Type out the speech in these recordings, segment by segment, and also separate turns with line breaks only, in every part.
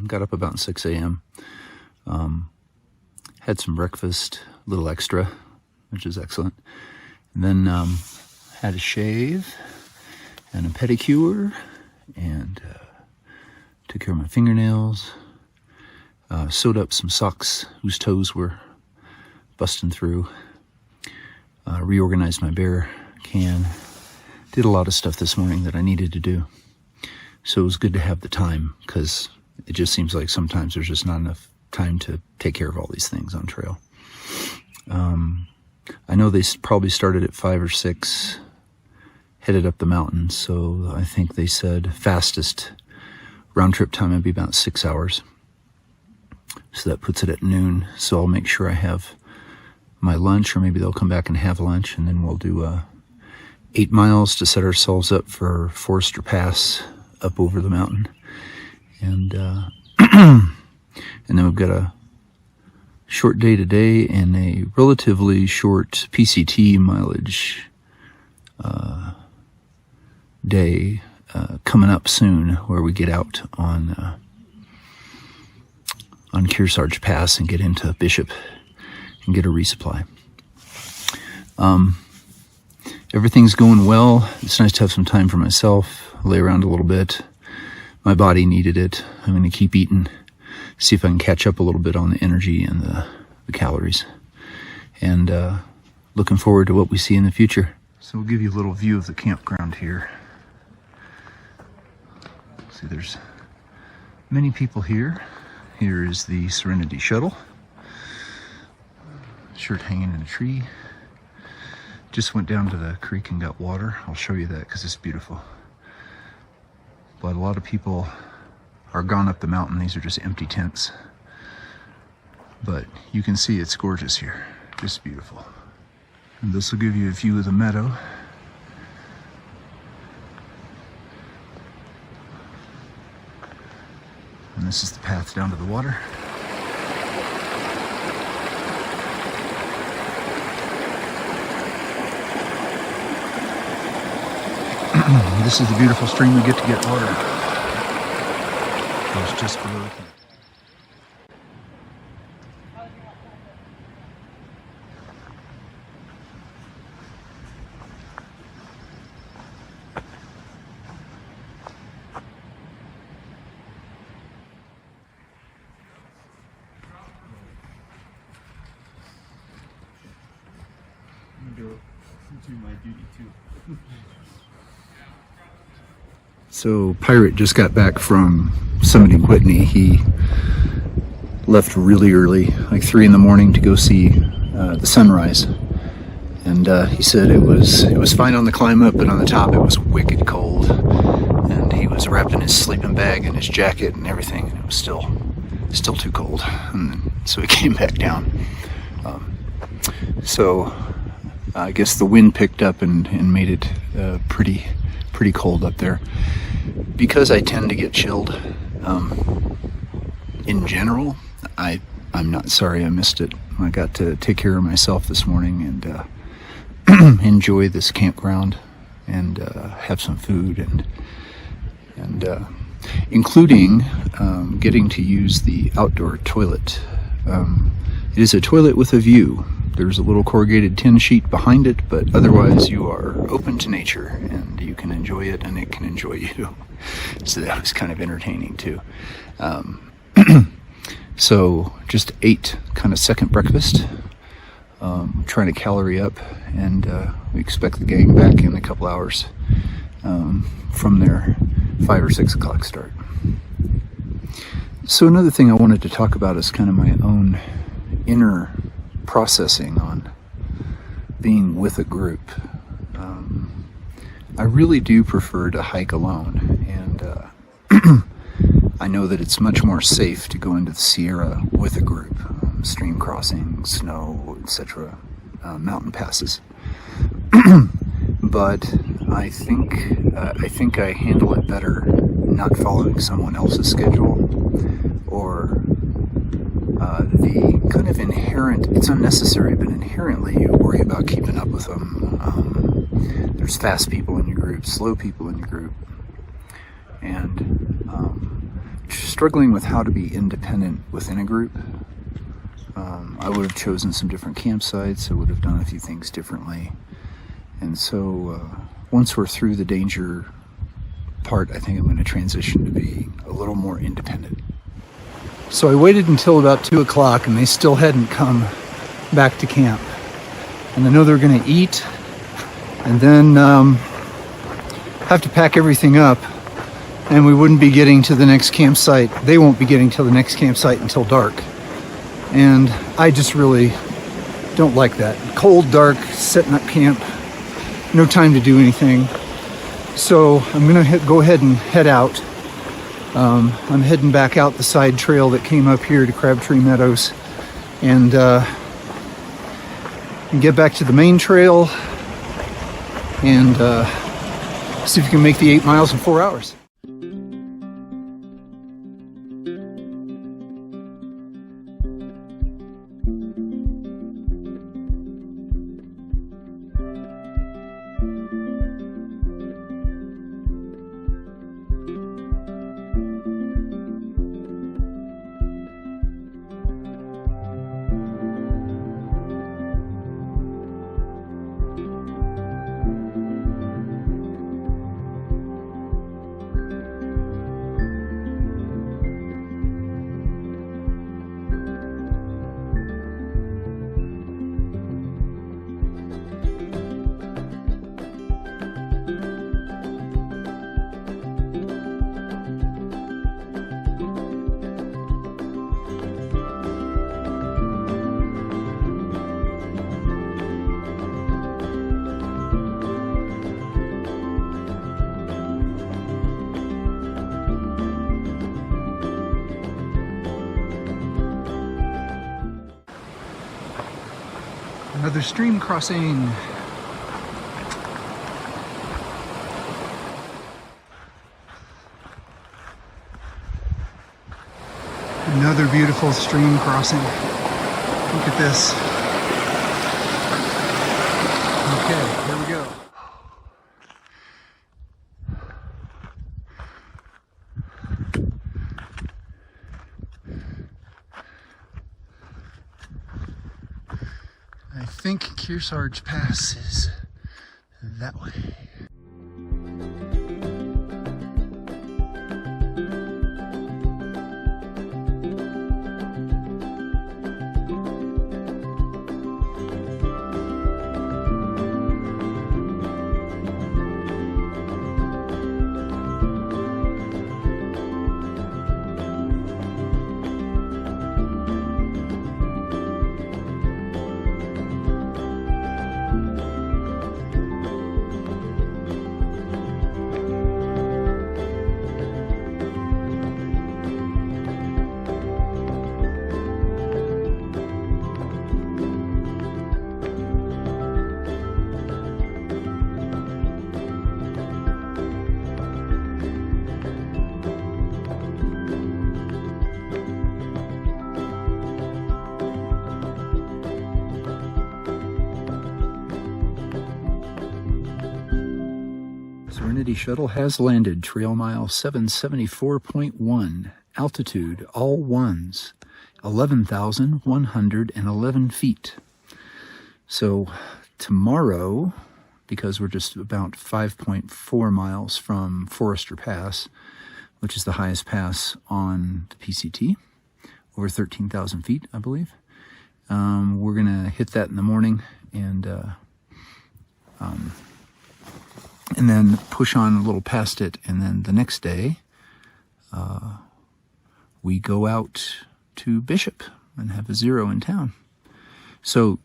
got up about 6 a.m. Had some breakfast, a little extra, which is excellent. And then had a shave and a pedicure, and took care of my fingernails. Sewed up some socks whose toes were busting through. Reorganized my bear can. Did a lot of stuff this morning that I needed to do. So it was good to have the time, because it just seems like sometimes there's just not enough time to take care of all these things on trail. I know they probably started at 5 or 6, headed up the mountain, so I think they said fastest round trip time would be about 6 hours. So that puts it at noon, so I'll make sure I have my lunch, or maybe they'll come back and have lunch, and then we'll do 8 miles to set ourselves up for Forester Pass up over the mountain. And and then we've got a short day today and a relatively short PCT mileage day coming up soon, where we get out on Kearsarge Pass and get into Bishop and get a resupply. Everything's going well. It's nice to have some time for myself, lay around a little bit. My body needed it. I'm going to keep eating, see if I can catch up a little bit on the energy and the calories. And looking forward to what we see in the future. So we'll give you a little view of the campground here. See, there's many people here. Here is the Serenity Shuttle. Shirt hanging in a tree. Just went down to the creek and got water. I'll show you that because it's beautiful. But a lot of people are gone up the mountain. These are just empty tents. But you can see it's gorgeous here. Just beautiful. And this will give you a view of the meadow. And this is the path down to the water. This is the beautiful stream we get to get water. It goes just below. So Pirate just got back from summiting Whitney. He left really early, like 3 in the morning, to go see the sunrise. And he said it was fine on the climb up, but on the top it was wicked cold. And he was wrapped in his sleeping bag and his jacket and everything, and it was still too cold. And so he came back down. So I guess the wind picked up and made it pretty cold up there. Because I tend to get chilled in general, I'm not sorry I missed it. I got to take care of myself this morning and enjoy this campground and have some food and including getting to use the outdoor toilet. It is a toilet with a view. There's a little corrugated tin sheet behind it, but otherwise you are open to nature and you can enjoy it and it can enjoy you. So that was kind of entertaining too. So just ate kind of second breakfast, trying to calorie up, and we expect the gang back in a couple hours from their 5 or 6 o'clock start. So another thing I wanted to talk about is kind of my own inner processing on being with a group. I really do prefer to hike alone, and I know that it's much more safe to go into the Sierra with a group, stream crossing, snow, etc., mountain passes. But I think I handle it better not following someone else's schedule, or the kind of inherent, it's unnecessary, but inherently you worry about keeping up with them. There's fast people in your group, slow people in your group, and just struggling with how to be independent within a group. I would have chosen some different campsites. I would have done a few things differently. And so once we're through the danger part, I think I'm going to transition to being a little more independent. So I waited until about 2 o'clock and they still hadn't come back to camp. And I know they're going to eat and then have to pack everything up, and we wouldn't be getting to the next campsite. They won't be getting to the next campsite until dark. And I just really don't like that. Cold, dark, setting up camp, no time to do anything. So I'm gonna go ahead and head out. I'm heading back out the side trail that came up here to Crabtree Meadows and get back to the main trail and see if we can make the 8 miles in 4 hours. Another stream crossing. Another beautiful stream crossing. Look at this. Okay, here we go. I think Kearsarge Pass is that way. Serenity Shuttle has landed, trail mile 774.1, altitude all ones, 11,111 feet. So tomorrow, because we're just about 5.4 miles from Forester Pass, which is the highest pass on the PCT, over 13,000 feet, I believe. We're gonna hit that in the morning and then push on a little past it, and then the next day we go out to Bishop and have a zero in town. So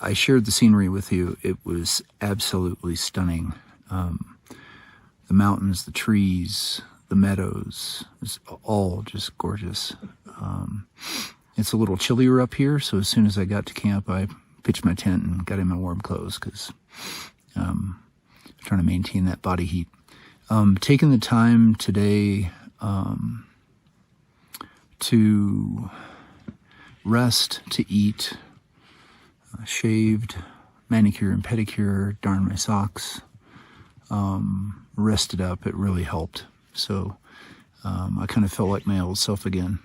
I shared the scenery with you. It was absolutely stunning. The mountains, the trees, the meadows, it's all just gorgeous. It's a little chillier up here, so as soon as I got to camp, I pitched my tent and got in my warm clothes because trying to maintain that body heat. Taking the time today to rest, to eat, shaved, manicure and pedicure, darn my socks, rested up. It really helped. So I kind of felt like my old self again.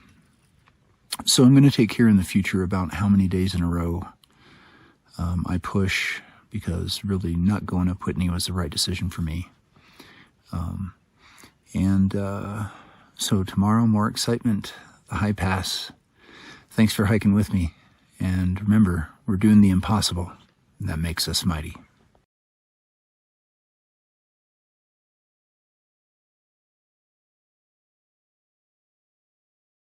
So I'm going to take care in the future about how many days in a row I push, because really not going up Whitney was the right decision for me. So tomorrow, more excitement, the high pass. Thanks for hiking with me. And remember, we're doing the impossible. That makes us mighty.